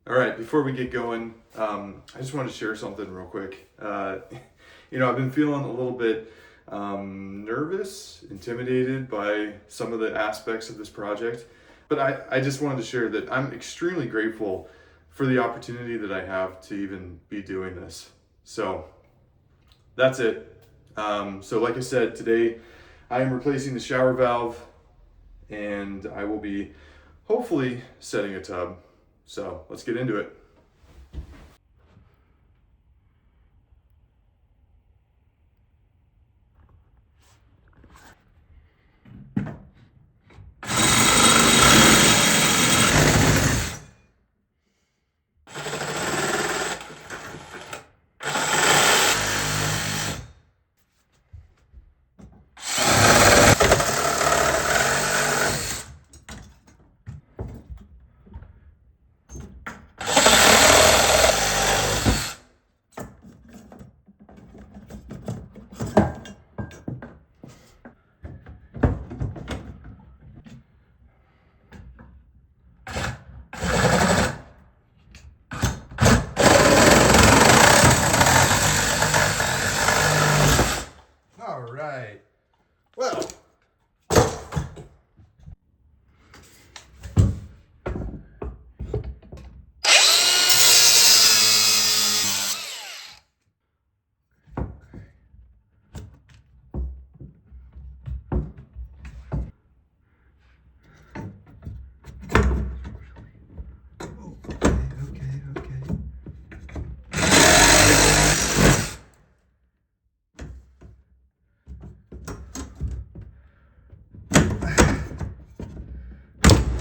All right, before we get going, I just wanted to share something real quick. I've been feeling a little bit nervous, intimidated by some of the aspects of this project, but I just wanted to share that I'm extremely grateful for the opportunity that I have to even be doing this. So that's it. So like I said, today I am replacing the shower valve, and I will be hopefully setting a tub. So let's get into it. All right. Well,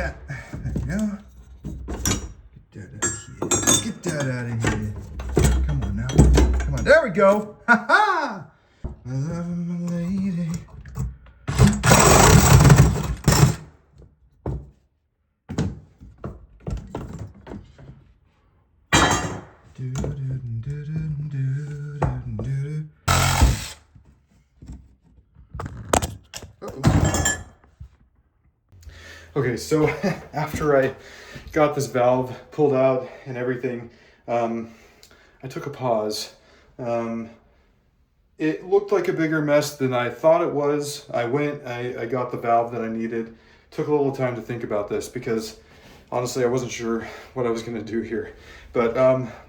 there you go. Get that out of here. Come on now. Come on. There we go. Ha ha! I love my lady. Okay, so after I got this valve pulled out and everything, I took a pause. It looked like a bigger mess than I thought it was. I got the valve that I needed. Took a little time to think about this because honestly, I wasn't sure what I was gonna do here. But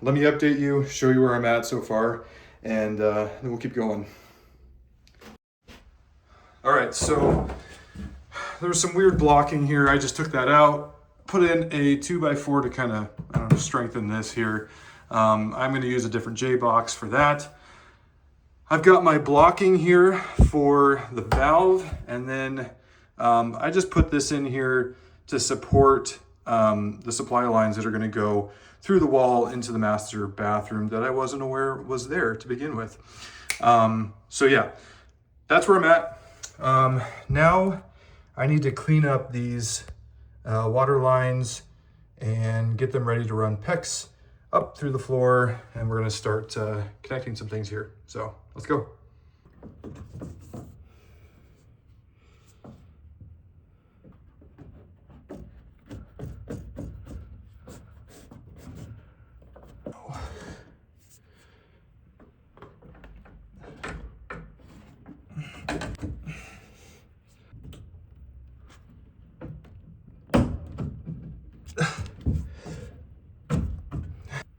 let me update you, show you where I'm at so far, and then we'll keep going. All right, so there's some weird blocking here. I just took that out, put in a 2x4 to kind of, I don't know, strengthen this here. I'm gonna use a different J-box for that. I've got my blocking here for the valve, and then I just put this in here to support the supply lines that are gonna go through the wall into the master bathroom that I wasn't aware was there to begin with. So yeah, that's where I'm at. Now I need to clean up these water lines and get them ready to run PEX up through the floor, and we're gonna start connecting some things here. So let's go.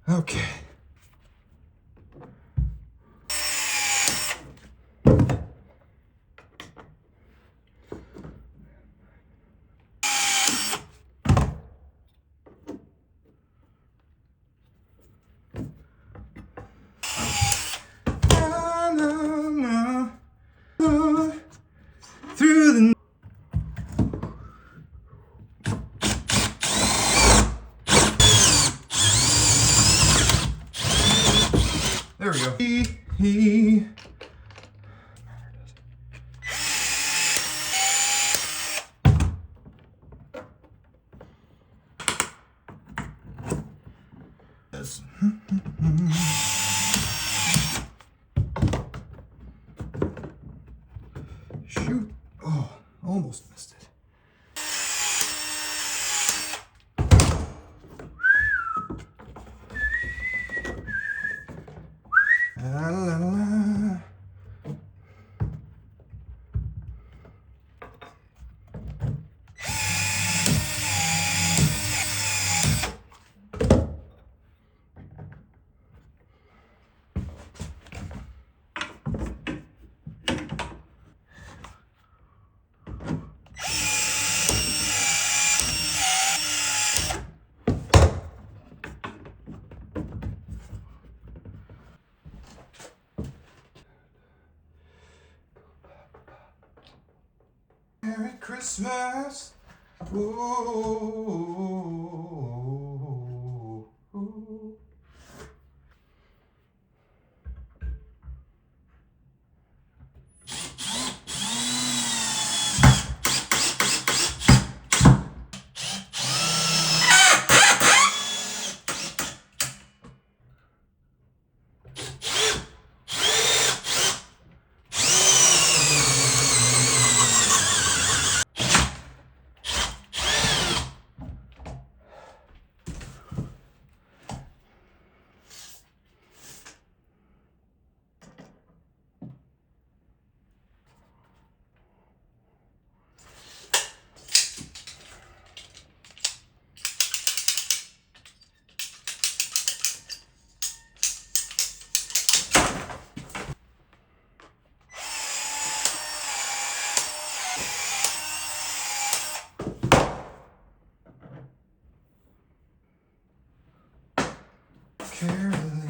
Okay. Through the There we go. Yes. Shoot. Oh, almost missed it. Christmas. Ooh. Caroline.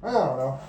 I don't know.